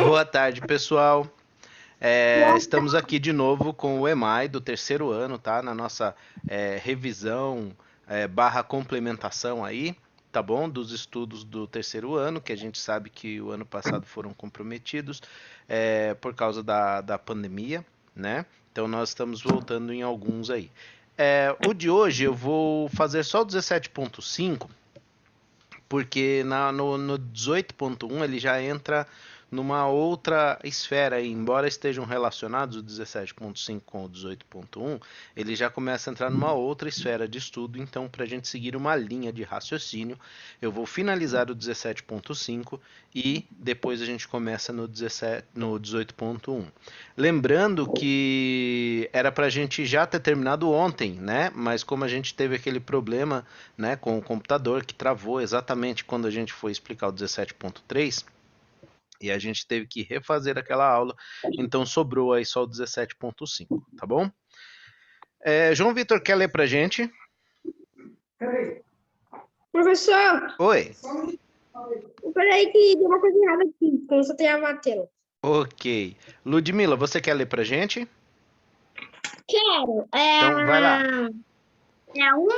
Boa tarde, pessoal. Estamos aqui de novo com o EMAI do terceiro ano, tá? Na nossa revisão barra complementação aí, tá bom? Dos estudos do terceiro ano, que a gente sabe que o ano passado foram comprometidos por causa da pandemia, né? Então nós estamos voltando em alguns aí. O de hoje eu vou fazer só o 17.5, porque no 18.1 ele já entra numa outra esfera aí, embora estejam relacionados o 17.5 com o 18.1, ele já começa a entrar numa outra esfera de estudo, então para a gente seguir uma linha de raciocínio, eu vou finalizar o 17.5 e depois a gente começa no 18.1. Lembrando que era para a gente já ter terminado ontem, né? Mas como a gente teve aquele problema, né, com o computador que travou exatamente quando a gente foi explicar o 17.3 e a gente teve que refazer aquela aula, então sobrou aí só o 17.5, tá bom? João Vitor, quer ler pra gente? Professor, Oi. peraí que deu uma coisa errada aqui, consultei a tela. Ok. Ludmila, você quer ler pra gente? Quero. Então vai lá. É um?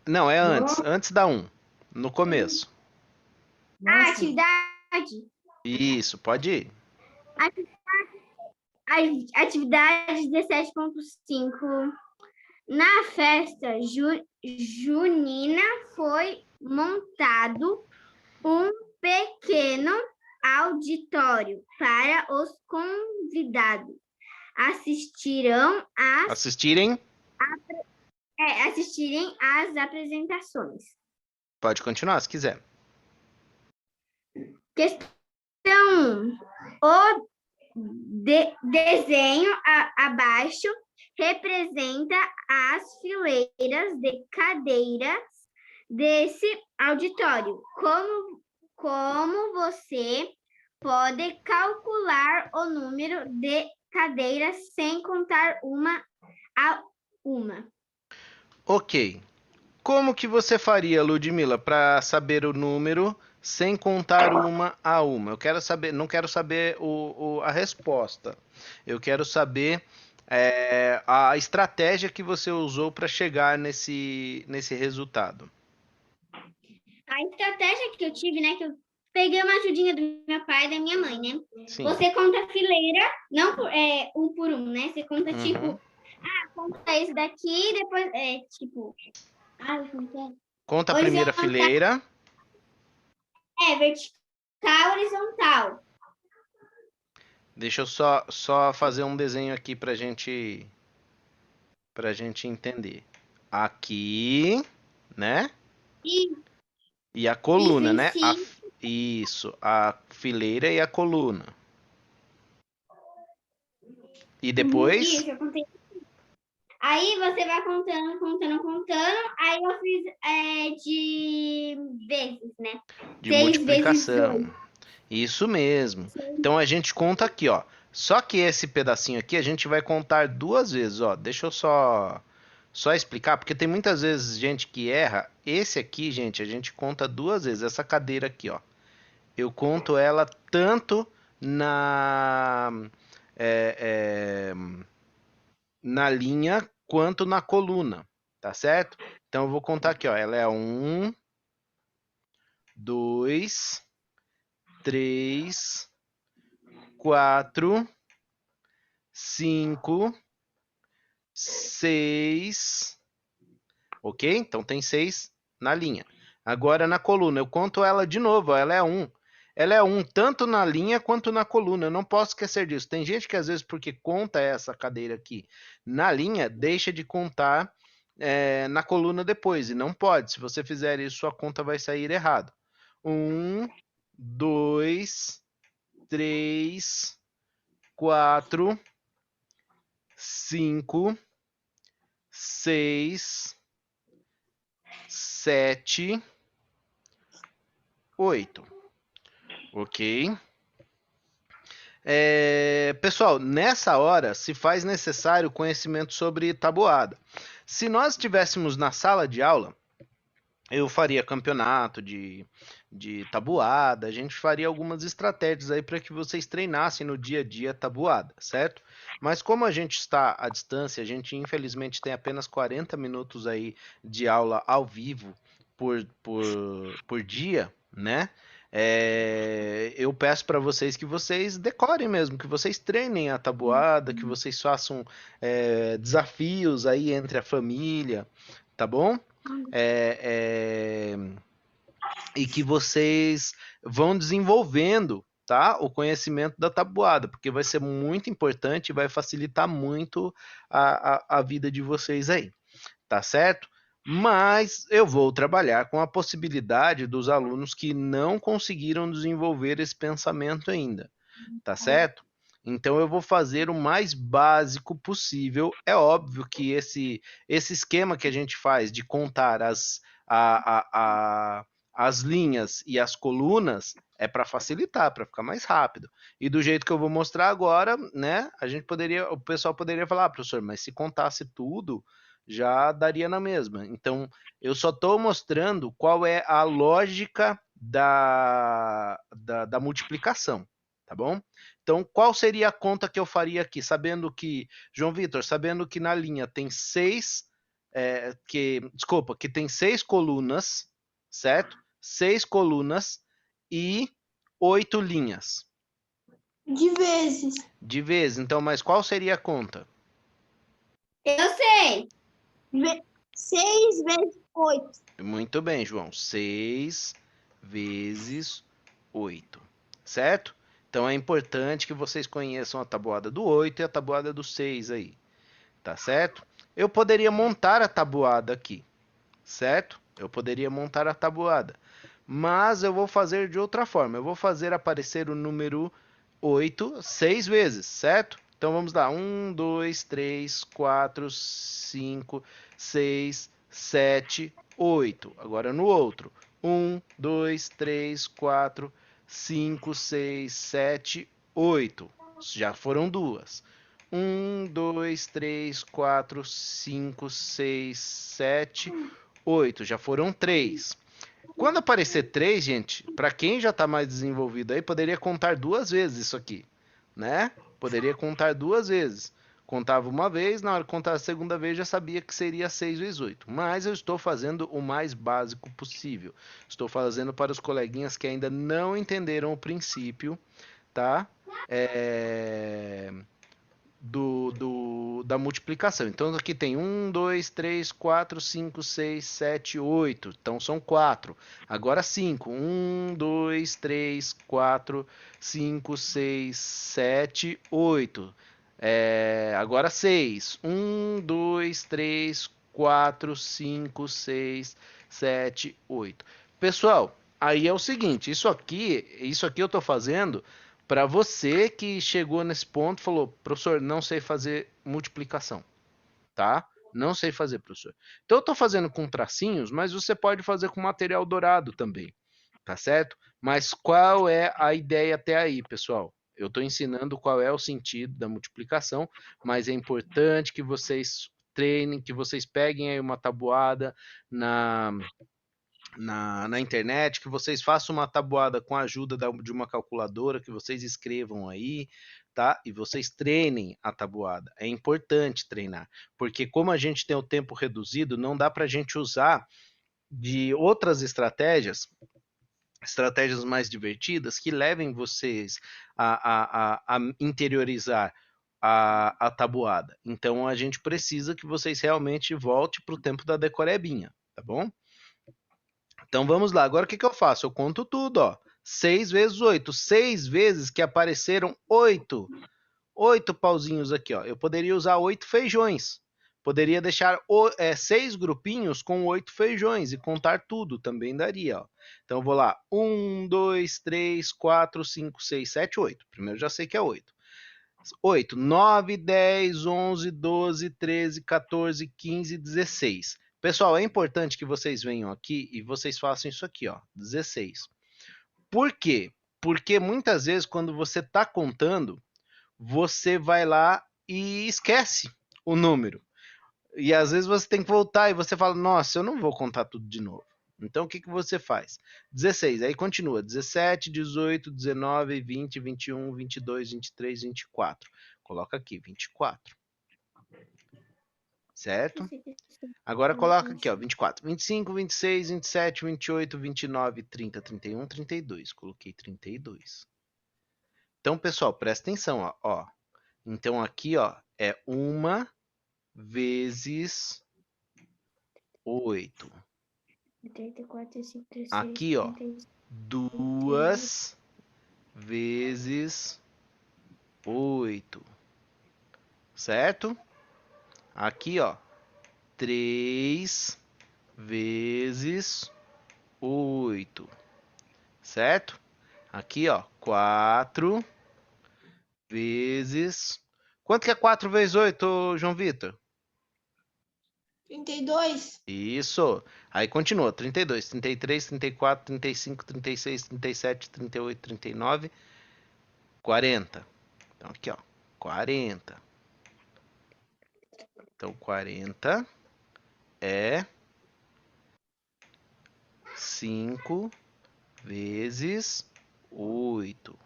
Não, é antes da 1, no começo. Atividade. Isso, pode ir. Atividade 17.5. Na festa junina foi montado um pequeno auditório para os convidados assistirem às apresentações. Pode continuar se quiser. Questão 1. O desenho abaixo representa as fileiras de cadeiras desse auditório. Como você pode calcular o número de cadeiras sem contar uma a uma? Ok. Como que você faria, Ludmila, para saber o número sem contar uma a uma? Eu quero saber, não quero saber a resposta. Eu quero saber a estratégia que você usou para chegar nesse resultado. A estratégia que eu tive, né, que eu peguei uma ajudinha do meu pai e da minha mãe, né? Sim. Você conta a fileira, não um por um, né? Você conta tipo, conta esse daqui, depois tipo, conta a primeira fileira. Vertical, horizontal. Deixa eu só fazer um desenho aqui pra gente entender. Aqui, né? E a coluna, né? Isso, a fileira e a coluna. E depois? Isso, eu contei. Aí você vai contando. Aí eu fiz de vezes, né? De multiplicação. Isso mesmo. Então a gente conta aqui, ó. Só que esse pedacinho aqui a gente vai contar duas vezes, ó. Deixa eu só explicar, porque tem muitas vezes gente que erra. Esse aqui, gente, a gente conta duas vezes. Essa cadeira aqui, ó. Eu conto ela tanto na linha quanto na coluna, tá certo? Então eu vou contar aqui, ó. Ela é 1, 2, 3, 4, 5, 6. Ok? Então tem 6 na linha. Agora na coluna, eu conto ela de novo, ó, ela é 1. Ela é 1 tanto na linha quanto na coluna. Eu não posso esquecer disso. Tem gente que às vezes, porque conta essa cadeira aqui na linha, deixa de contar na coluna depois. E não pode. Se você fizer isso, sua conta vai sair errado. 1, 2, 3, 4, 5, 6, 7, 8. Ok? Pessoal, nessa hora se faz necessário conhecimento sobre tabuada. Se nós estivéssemos na sala de aula, eu faria campeonato de de tabuada, a gente faria algumas estratégias aí para que vocês treinassem no dia a dia tabuada, certo? Mas como a gente está à distância, a gente infelizmente tem apenas 40 minutos aí de aula ao vivo por dia, né? Eu peço para vocês que vocês decorem mesmo, que vocês treinem a tabuada, que vocês façam desafios aí entre a família, tá bom? É, é, e que vocês vão desenvolvendo, tá? O conhecimento da tabuada, porque vai ser muito importante e vai facilitar muito a vida de vocês aí, tá certo? Mas eu vou trabalhar com a possibilidade dos alunos que não conseguiram desenvolver esse pensamento ainda, tá certo? Então eu vou fazer o mais básico possível. É óbvio que esse esquema que a gente faz de contar as linhas e as colunas é para facilitar, para ficar mais rápido. E do jeito que eu vou mostrar agora, né, o pessoal poderia falar, professor, mas se contasse tudo, já daria na mesma. Então, eu só estou mostrando qual é a lógica da multiplicação, tá bom? Então, qual seria a conta que eu faria aqui? Sabendo que, João Vitor, sabendo que na linha tem que tem 6 colunas, certo? 6 colunas e 8 linhas. De vezes. De vezes, então, mas qual seria a conta? Eu sei. 6 vezes 8. Muito bem, João. 6 vezes 8, certo? Então é importante que vocês conheçam a tabuada do 8 e a tabuada do 6 aí, tá certo? Eu poderia montar a tabuada aqui, certo? Eu poderia montar a tabuada, mas eu vou fazer de outra forma. Eu vou fazer aparecer o número 8 6 vezes, certo? Então vamos lá: 1, 2, 3, 4, 5, 6, 7, 8. Agora no outro: 1, 2, 3, 4, 5, 6, 7, 8. Já foram duas. 1, 2, 3, 4, 5, 6, 7, 8. Já foram três. Quando aparecer 3, gente, para quem já está mais desenvolvido aí, poderia contar 2 vezes isso aqui, né? Poderia contar 2 vezes. Contava uma vez, na hora de contar a segunda vez já sabia que seria 6 vezes 8. Mas eu estou fazendo o mais básico possível. Estou fazendo para os coleguinhas que ainda não entenderam o princípio, tá? É da multiplicação. Então aqui tem 1, 2, 3, 4, 5, 6, 7, 8. Então são 4. Agora 5. 1, 2, 3, 4, 5, 6, 7, 8. Agora 6. 1, 2, 3, 4, 5, 6, 7, 8. Pessoal, aí é o seguinte, isso aqui eu estou fazendo para você que chegou nesse ponto e falou, professor, não sei fazer multiplicação, tá? Não sei fazer, professor. Então eu estou fazendo com tracinhos, mas você pode fazer com material dourado também, tá certo? Mas qual é a ideia até aí, pessoal? Eu estou ensinando qual é o sentido da multiplicação, mas é importante que vocês treinem, que vocês peguem aí uma tabuada na na internet, que vocês façam uma tabuada com a ajuda de uma calculadora, que vocês escrevam aí, tá? E vocês treinem a tabuada. É importante treinar, porque como a gente tem o tempo reduzido, não dá para a gente usar de outras estratégias mais divertidas que levem vocês a interiorizar a tabuada. Então a gente precisa que vocês realmente voltem para o tempo da decorebinha, tá bom? Então vamos lá. Agora o que, que eu faço? Eu conto tudo, ó. 6 vezes 8. 6 vezes que apareceram 8. 8 pauzinhos aqui, ó. Eu poderia usar 8 feijões. Poderia deixar 6 grupinhos com 8 feijões e contar tudo. Também daria, ó. Então eu vou lá. 1, 2, 3, 4, 5, 6, 7, 8. Primeiro já sei que é 8. 8, 9, 10, 11, 12, 13, 14, 15, 16. Pessoal, é importante que vocês venham aqui e vocês façam isso aqui, ó, 16. Por quê? Porque muitas vezes quando você está contando, você vai lá e esquece o número. E às vezes você tem que voltar e você fala, nossa, eu não vou contar tudo de novo. Então, o que você faz? 16, aí continua. 17, 18, 19, 20, 21, 22, 23, 24. Coloca aqui, 24. Certo? Agora coloca aqui, ó, 24, 25, 26, 27, 28, 29, 30, 31, 32. Coloquei 32. Então, pessoal, presta atenção, ó. Então, aqui, ó, é 1 vezes 8. 34, 35, 36, Aqui, ó, 36. 2 vezes 8. Certo? Aqui, ó, 3 vezes 8. Certo? Aqui, ó, 4 vezes... Quanto que é 4 vezes 8, João Vitor? 32. Isso. Aí continua. 32, 33, 34, 35, 36, 37, 38, 39, 40. Então, aqui, ó. 40. Então, 40 é 5 vezes 8.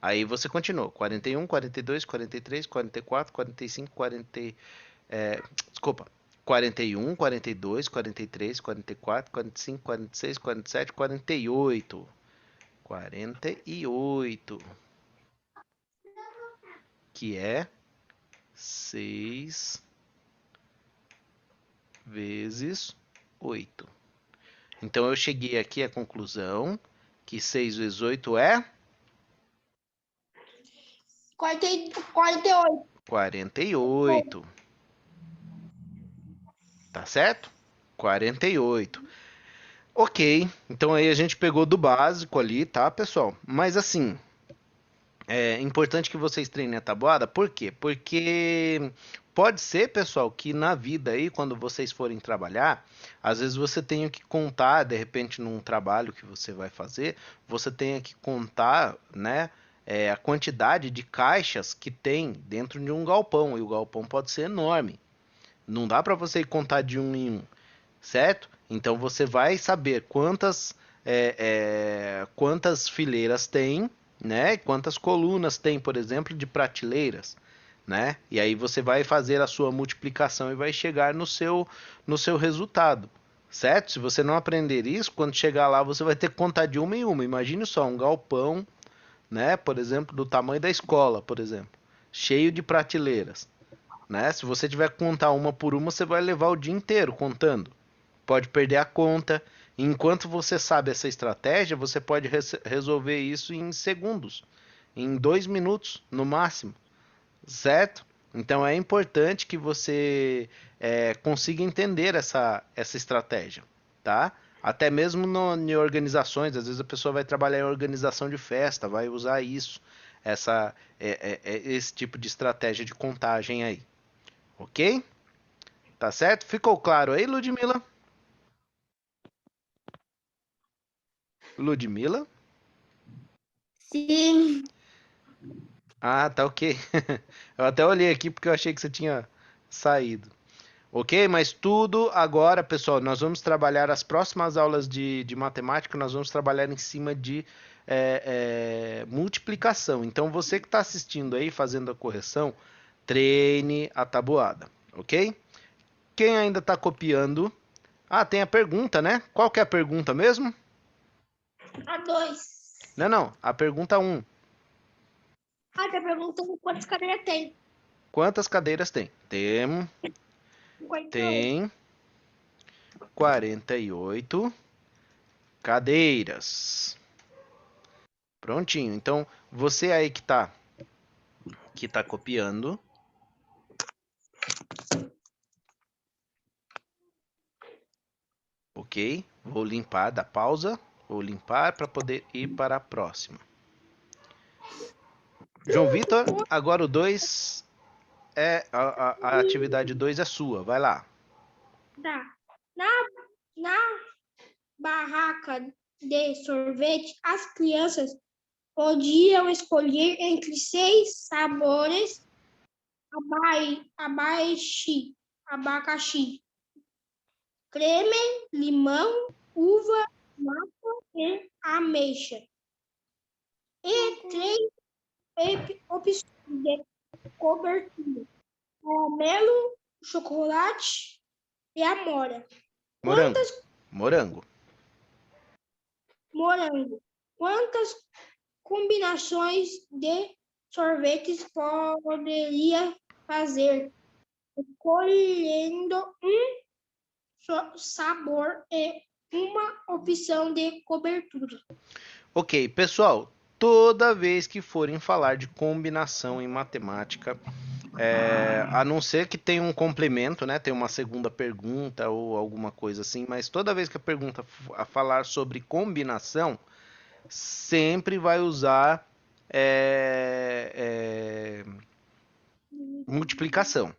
Aí você continua. 41, 42, 43, 44, 45, 40... desculpa. 41, 42, 43, 44, 45, 46, 47, 48. 48. Que é 6 vezes 8. Então eu cheguei aqui à conclusão que 6 vezes 8 é 48. 48. Tá certo? 48. Ok, então aí a gente pegou do básico ali, tá, pessoal? Mas assim, é importante que vocês treinem a tabuada, por quê? Porque pode ser, pessoal, que na vida aí, quando vocês forem trabalhar, às vezes você tenha que contar, de repente, num trabalho que você vai fazer, você tenha que contar, né, a quantidade de caixas que tem dentro de um galpão, e o galpão pode ser enorme. Não dá para você contar de um em um, certo? Então você vai saber quantas fileiras tem, né? Quantas colunas tem, por exemplo, de prateleiras, né? E aí você vai fazer a sua multiplicação e vai chegar no seu resultado, certo? Se você não aprender isso, quando chegar lá você vai ter que contar de uma em uma. Imagine só um galpão, né? Por exemplo, do tamanho da escola, por exemplo, cheio de prateleiras, né? Se você tiver que contar uma por uma, você vai levar o dia inteiro contando. Pode perder a conta. Enquanto você sabe essa estratégia, você pode resolver isso em segundos, em 2 minutos no máximo, certo? Então é importante que você consiga entender essa estratégia, tá? Até mesmo em organizações, às vezes a pessoa vai trabalhar em organização de festa, vai usar isso, esse tipo de estratégia de contagem aí, ok? Tá certo? Ficou claro aí, Ludmila? Ludmila? Sim. Ah, tá ok. Eu até olhei aqui porque eu achei que você tinha saído. Ok? Mas tudo agora, pessoal, nós vamos trabalhar as próximas aulas de matemática, nós vamos trabalhar em cima de multiplicação. Então, você que está assistindo aí, fazendo a correção, treine a tabuada, ok? Quem ainda está copiando? Ah, tem a pergunta, né? Qual que é a pergunta mesmo? A 2. Não. A pergunta 1. Ah, tá perguntando quantas cadeiras tem. Quantas cadeiras tem? Tem 48 cadeiras. Prontinho. Então, você aí que tá copiando, ok? Vou limpar, dar pausa. Vou limpar para poder ir para a próxima. João Vitor, agora o 2 a atividade 2 é sua. Vai lá. Tá. Na barraca de sorvete, as crianças podiam escolher entre 6 sabores abacaxi, creme, limão uva, mapa e ameixa. E 3 opções de cobertura: caramelo, chocolate e amora. Morango. Morango. Morango. Quantas combinações de sorvetes poderia fazer, escolhendo sabor e uma opção de cobertura? Ok, pessoal, toda vez que forem falar de combinação em matemática, a não ser que tenha um complemento, né? Tem uma segunda pergunta ou alguma coisa assim, mas toda vez que a pergunta a falar sobre combinação, sempre vai usar multiplicação.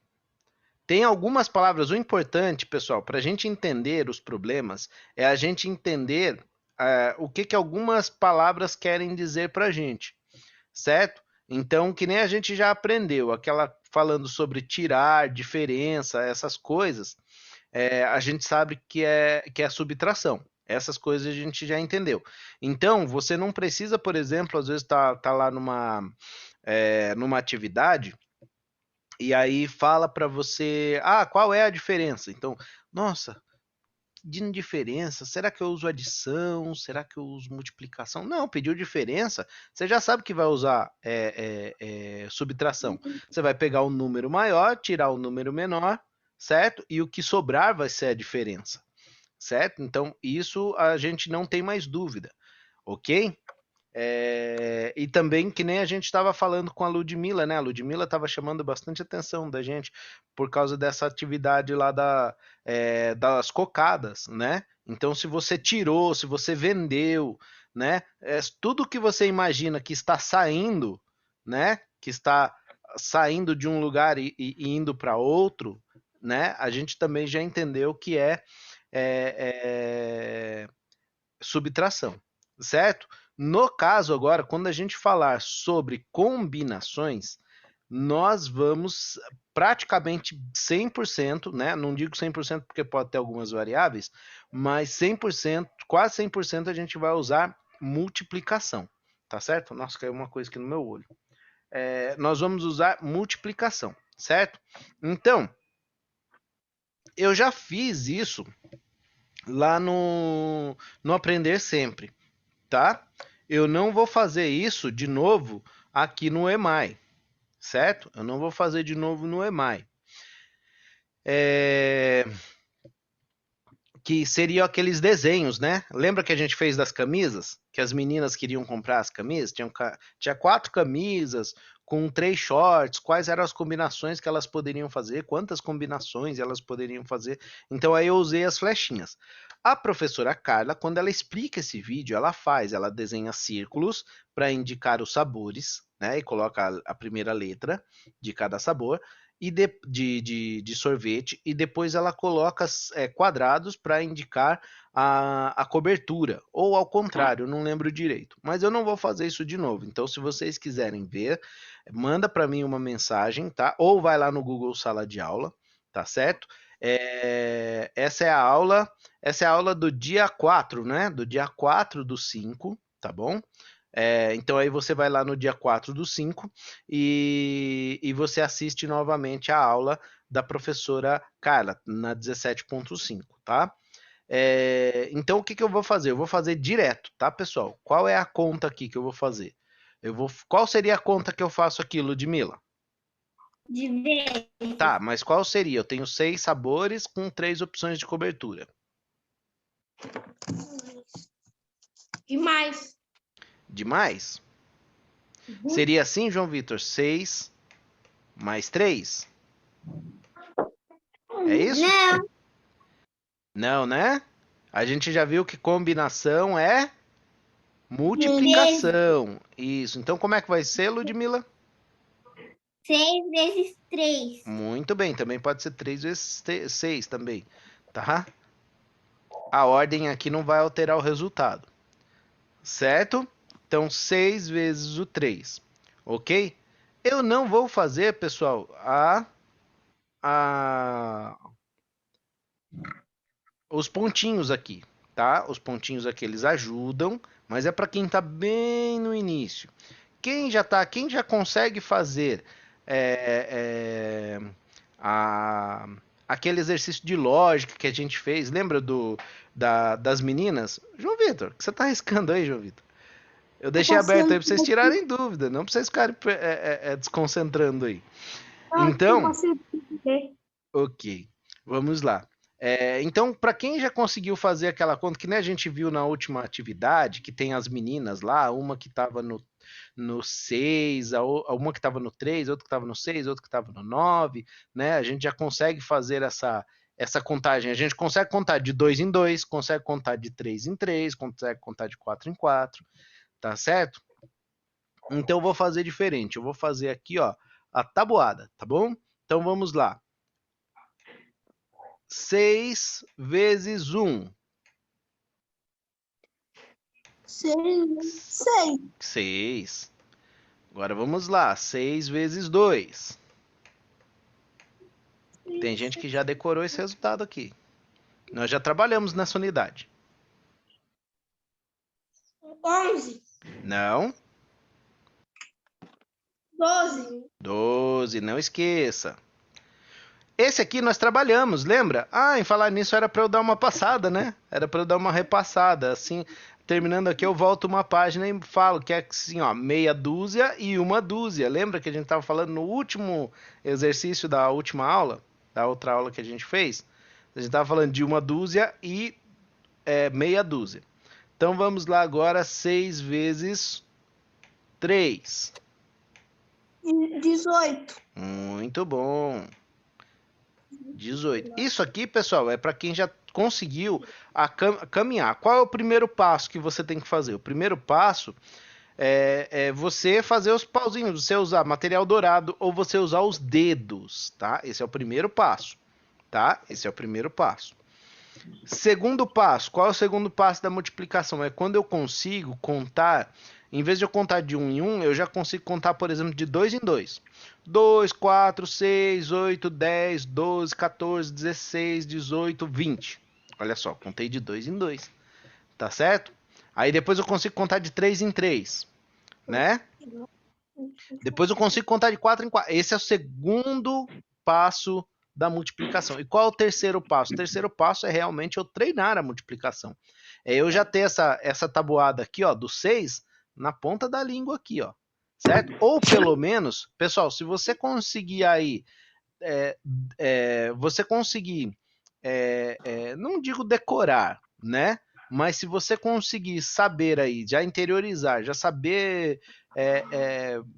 Tem algumas palavras, o importante, pessoal, para a gente entender os problemas, é a gente entender o que algumas palavras querem dizer para a gente, certo? Então, que nem a gente já aprendeu, aquela falando sobre tirar, diferença, essas coisas, a gente sabe que é subtração. Essas coisas a gente já entendeu. Então, você não precisa, por exemplo, às vezes tá lá numa atividade e aí fala para você, qual é a diferença? Então, nossa, de diferença, será que eu uso adição? Será que eu uso multiplicação? Não, pediu diferença, você já sabe que vai usar subtração. Você vai pegar o número maior, tirar o número menor, certo? E o que sobrar vai ser a diferença, certo? Então, isso a gente não tem mais dúvida, ok? E também que nem a gente estava falando com a Ludmilla, né? A Ludmilla estava chamando bastante atenção da gente por causa dessa atividade lá das cocadas, né? Então, se você tirou, se você vendeu, né? Tudo que você imagina que está saindo, né? Que está saindo de um lugar e indo para outro, né? A gente também já entendeu que é subtração, certo? No caso agora, quando a gente falar sobre combinações, nós vamos praticamente 100%, né? Não digo 100% porque pode ter algumas variáveis, mas 100%, quase 100% a gente vai usar multiplicação, tá certo? Nossa, caiu uma coisa aqui no meu olho. Nós vamos usar multiplicação, certo? Então, eu já fiz isso lá no Aprender Sempre, tá? Eu não vou fazer isso de novo aqui no EMAI, certo? Eu não vou fazer de novo no EMAI. Que seriam aqueles desenhos, né? Lembra que a gente fez das camisas? Que as meninas queriam comprar as camisas? Tinha 4 camisas com 3 shorts. Quais eram as combinações que elas poderiam fazer? Quantas combinações elas poderiam fazer? Então aí eu usei as flechinhas. A professora Carla, quando ela explica esse vídeo, ela desenha círculos para indicar os sabores, né? E coloca a primeira letra de cada sabor e de sorvete, e depois ela coloca quadrados para indicar a cobertura, ou ao contrário, não lembro direito. Mas eu não vou fazer isso de novo. Então, se vocês quiserem ver, manda para mim uma mensagem, tá? Ou vai lá no Google Sala de Aula, tá certo? Essa é a aula do dia 4, né? Do dia 4 do 5, tá bom? Então aí você vai lá no dia 4 do 5 e você assiste novamente a aula da professora Carla, na 17.5, tá? Então o que eu vou fazer? Eu vou fazer direto, tá, pessoal? Qual é a conta aqui que eu vou fazer? Qual seria a conta que eu faço aqui, Ludmilla? De vezes. Tá, mas qual seria? Eu tenho 6 sabores com 3 opções de cobertura. Demais. Demais? Seria assim, João Vitor? 6 mais 3? É isso? Não. Não, né? A gente já viu que combinação é multiplicação. Isso. Então, como é que vai ser, Ludmilla? 6 vezes 3. Muito bem. Também pode ser 3 vezes 6 também, tá? A ordem aqui não vai alterar o resultado. Certo? Então, 6 vezes o 3. Ok? Eu não vou fazer, pessoal, os pontinhos aqui, tá? Os pontinhos aqui eles ajudam, mas é para quem está bem no início. Quem já consegue fazer aquele exercício de lógica que a gente fez, lembra das meninas? João Vitor, o que você está arriscando aí, João Vitor? Eu deixei aberto aí para vocês tirarem dúvida, não para vocês ficarem desconcentrando aí. Então, ok, vamos lá. Então, para quem já conseguiu fazer aquela conta, que nem a gente viu na última atividade, que tem as meninas lá, uma que estava no 6, uma que estava no 3, outra que estava no 6, outra que estava no 9, né? A gente já consegue fazer essa contagem. A gente consegue contar de 2 em 2, consegue contar de 3 em 3, consegue contar de 4 em 4, tá certo? Então, eu vou fazer diferente. Eu vou fazer aqui, ó, a tabuada, tá bom? Então, vamos lá. 6 vezes 1. 6. Agora vamos lá. 6 vezes 2. Tem gente que já decorou esse resultado aqui. Nós já trabalhamos nessa unidade. 11. Não. 12. 12, não esqueça. Esse aqui nós trabalhamos, lembra? Em falar nisso era para eu dar uma passada, né? Era para eu dar uma repassada. Assim, terminando aqui, eu volto uma página e falo que é assim, ó, meia dúzia e uma dúzia. Lembra que a gente estava falando no último exercício da última aula? Da outra aula que a gente fez? A gente estava falando de uma dúzia e meia dúzia. Então vamos lá agora, 6 vezes 3. 18. Muito bom. 18. Isso aqui, pessoal, é para quem já conseguiu caminhar. Qual é o primeiro passo que você tem que fazer? O primeiro passo é você fazer os pauzinhos, você usar material dourado ou você usar os dedos, tá? Esse é o primeiro passo, tá? Esse é o primeiro passo. Segundo passo, qual é o segundo passo da multiplicação? É quando eu consigo contar, em vez de eu contar de 1 em 1, eu já consigo contar, por exemplo, de 2 em 2. 2, 4, 6, 8, 10, 12, 14, 16, 18, 20. Olha só, contei de 2 em 2. Tá certo? Aí depois eu consigo contar de 3 em 3. Né? Depois eu consigo contar de 4 em 4. Esse é o segundo passo da multiplicação. E qual é o terceiro passo? O terceiro passo é realmente eu treinar a multiplicação. Eu já ter essa tabuada aqui, ó, do 6 na ponta da língua aqui, ó. Certo? Ou pelo menos, pessoal, se você conseguir aí, você conseguir, não digo decorar, né? Mas se você conseguir saber aí, já interiorizar, já saber,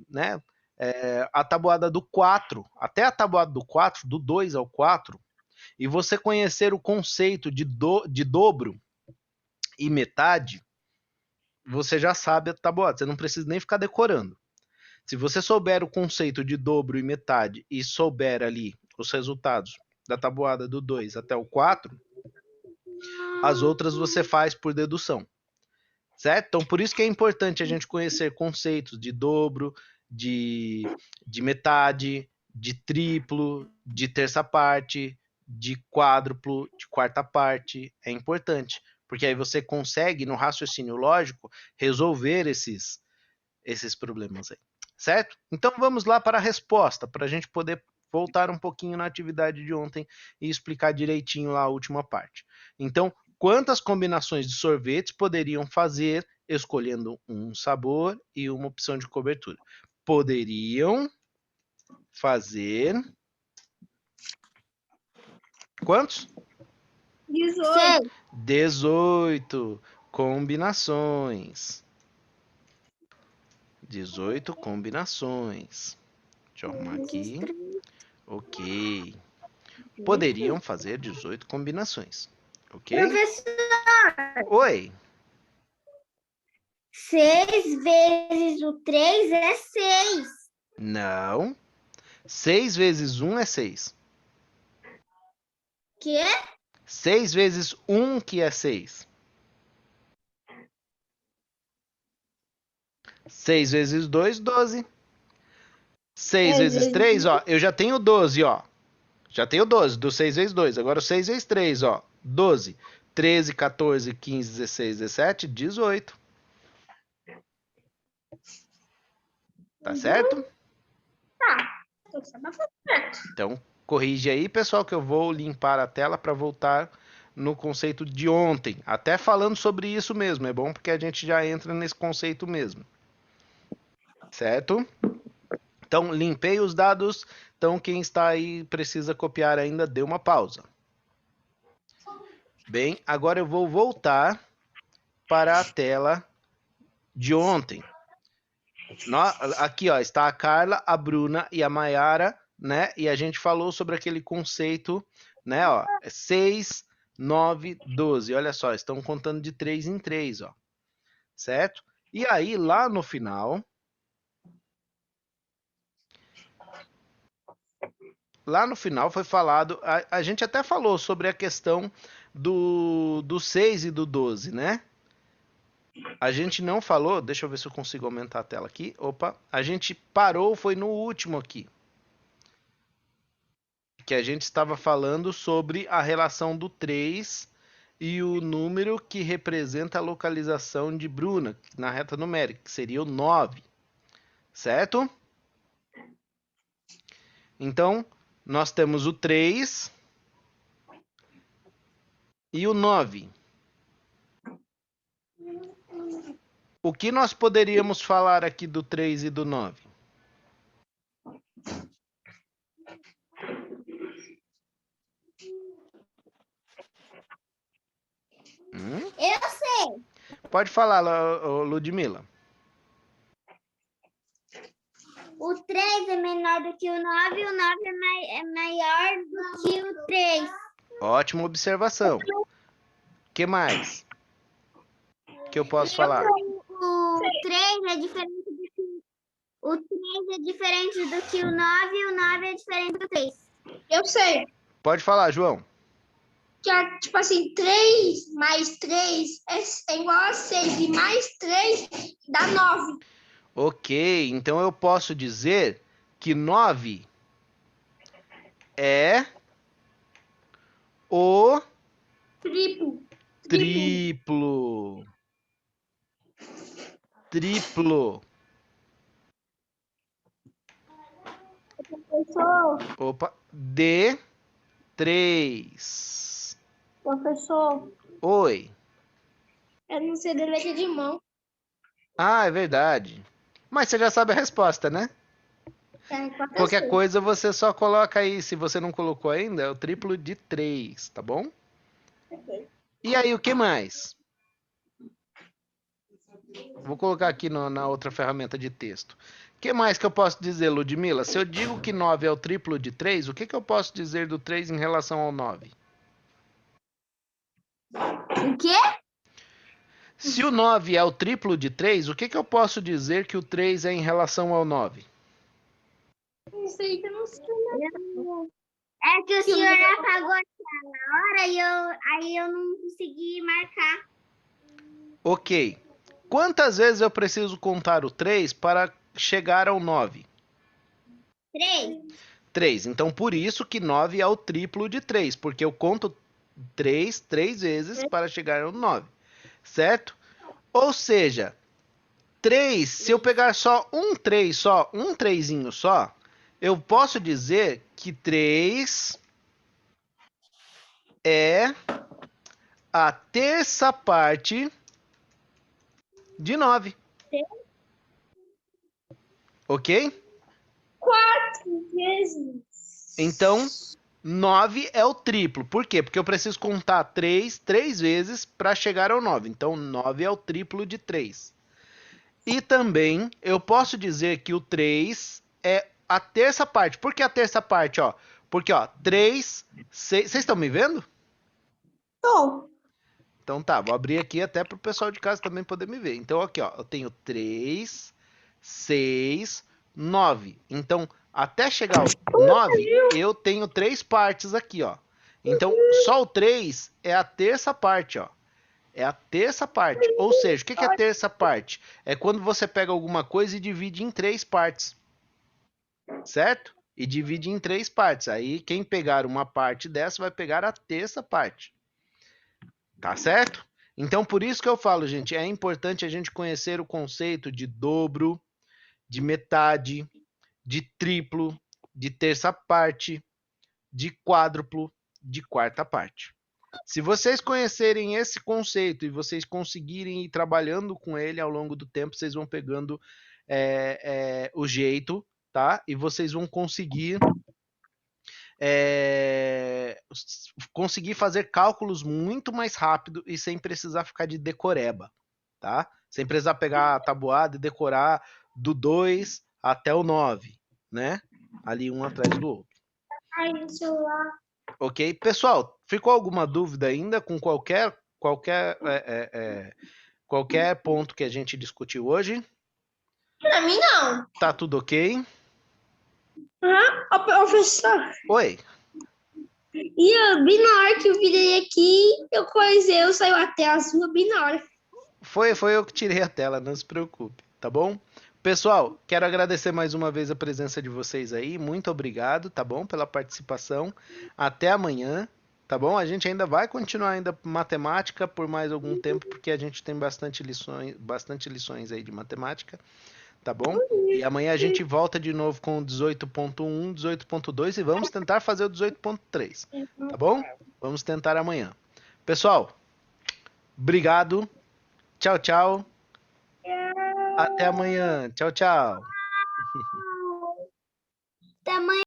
né? A tabuada do 4, até a tabuada do 4, do 2 ao 4, e você conhecer o conceito de dobro e metade, você já sabe a tabuada, você não precisa nem ficar decorando. Se você souber o conceito de dobro e metade e souber ali os resultados da tabuada do 2 até o 4, as outras você faz por dedução. Certo? Então, por isso que é importante a gente conhecer conceitos de dobro, de metade, de triplo, de terça parte, de quádruplo, de quarta parte. É importante, porque aí você consegue, no raciocínio lógico, resolver esses problemas aí. Certo? Então vamos lá para a resposta, para a gente poder voltar um pouquinho na atividade de ontem e explicar direitinho lá a última parte. Então, quantas combinações de sorvetes poderiam fazer escolhendo um sabor e uma opção de cobertura? Poderiam fazer... Quantos? 18. 18 combinações. 18 combinações. Deixa eu arrumar aqui. Ok. Poderiam fazer 18 combinações. Ok? Professor, Oi. 6 vezes o 3 é 6. Não. 6 vezes 1 é 6. Quê? 6 vezes 1 que é 6. 6 vezes 2, 12. 6 vezes 3, ó. Eu já tenho 12, ó. Já tenho 12, do 6 vezes 2. Agora o 6 vezes 3, ó. 12. 13, 14, 15, 16, 17, 18. Tá certo? Tá. Certo. Então, corrige aí, pessoal, que eu vou limpar a tela para voltar no conceito de ontem. Até falando sobre isso mesmo. É bom porque a gente já entra nesse conceito mesmo. Certo? Então, limpei os dados. Então, quem está aí precisa copiar ainda, dê uma pausa. Bem, agora eu vou voltar para a tela de ontem. Aqui, ó, está a Carla, a Bruna e a Maiara, né? E a gente falou sobre aquele conceito, né? Ó, 6, 9, 12. Olha só, estão contando de 3 em 3, ó. Certo? E aí, lá no final, foi falado, a gente até falou sobre a questão do 6 e do 12, né? A gente não falou, deixa eu ver se eu consigo aumentar a tela aqui. Opa, a gente parou, foi no último aqui. Que a gente estava falando sobre a relação do 3 e o número que representa a localização de Bruna na reta numérica, que seria o 9. Certo? Então, nós temos o 3 e o 9. O que nós poderíamos falar aqui do 3 e do 9? Eu sei. Pode falar, Ludmila. O 3 é menor do que o 9 e o 9 é maior do que o 3. Ótima observação. O que mais que eu posso falar? O 3 é diferente do que o 3 é diferente do que o 9 e o 9 é diferente do 3. Eu sei. Pode falar, João. Que, tipo assim, 3 mais 3 é igual a 6. E mais 3 dá 9. Ok, então eu posso dizer que 9 é o Triplo. triplo. Triplo. Professor, Opa, de 3. professor, Oi. eu não sei de letra de mão. Ah, é verdade. Mas você já sabe a resposta, né? Qualquer coisa você só coloca aí. Se você não colocou ainda, é o triplo de 3, tá bom? E aí, o que mais? Vou colocar aqui na outra ferramenta de texto. O que mais que eu posso dizer, Ludmila? Se eu digo que 9 é o triplo de 3, o que eu posso dizer do 3 em relação ao 9? O quê? Se o 9 é o triplo de 3, o que eu posso dizer que o 3 é em relação ao 9? Não sei, eu não sei. É que o senhor apagou na hora e aí eu não consegui marcar. Ok. Quantas vezes eu preciso contar o 3 para chegar ao 9? 3. 3. Então, por isso que 9 é o triplo de 3, porque eu conto 3 vezes para chegar ao 9, certo? Ou seja, 3, se eu pegar só um 3 só, eu posso dizer que 3 é a terça parte de 9. Ok? 4 vezes. Então, 9 é o triplo. Por quê? Porque eu preciso contar 3 vezes para chegar ao 9. Então, 9 é o triplo de 3. E também eu posso dizer que o 3 é a terça parte. Por que a terça parte? Ó? Porque, ó, 3, 6... Vocês estão me vendo? Tô. Então tá, vou abrir aqui até para o pessoal de casa também poder me ver. Então aqui, ó, eu tenho 3, 6, 9. Então, até chegar ao 9, eu tenho 3 partes aqui, ó. Então, só o 3 é a terça parte, ó. É a terça parte. Ou seja, o que é a terça parte? É quando você pega alguma coisa e divide em 3 partes. Certo? E divide em 3 partes. Aí, quem pegar uma parte dessa vai pegar a terça parte. Tá certo? Então, por isso que eu falo, gente, é importante a gente conhecer o conceito de dobro, de metade, de triplo, de terça parte, de quádruplo, de quarta parte. Se vocês conhecerem esse conceito e vocês conseguirem ir trabalhando com ele ao longo do tempo, vocês vão pegando o jeito, tá? E vocês vão conseguir conseguir fazer cálculos muito mais rápido e sem precisar ficar de decoreba, tá? Sem precisar pegar a tabuada e decorar do 2 até o 9, né? Ali um atrás do outro. Ai, no celular. Ok? Pessoal, ficou alguma dúvida ainda com qualquer ponto que a gente discutiu hoje? Pra mim, não. Tá tudo ok? Ô, professor, Oi. e bem na hora que eu virei aqui, eu saiu a tela azul bem na hora. Foi eu que tirei a tela, não se preocupe, tá bom? Pessoal, quero agradecer mais uma vez a presença de vocês aí. Muito obrigado, tá bom? Pela participação. Até amanhã, tá bom? A gente ainda vai continuar ainda matemática por mais algum tempo, porque a gente tem bastante lições aí de matemática, tá bom? E amanhã a gente volta de novo com o 18.1, 18.2 e vamos tentar fazer o 18.3, tá bom? Vamos tentar amanhã. Pessoal, obrigado. Tchau, tchau. Até amanhã. Tchau, tchau. Até amanhã.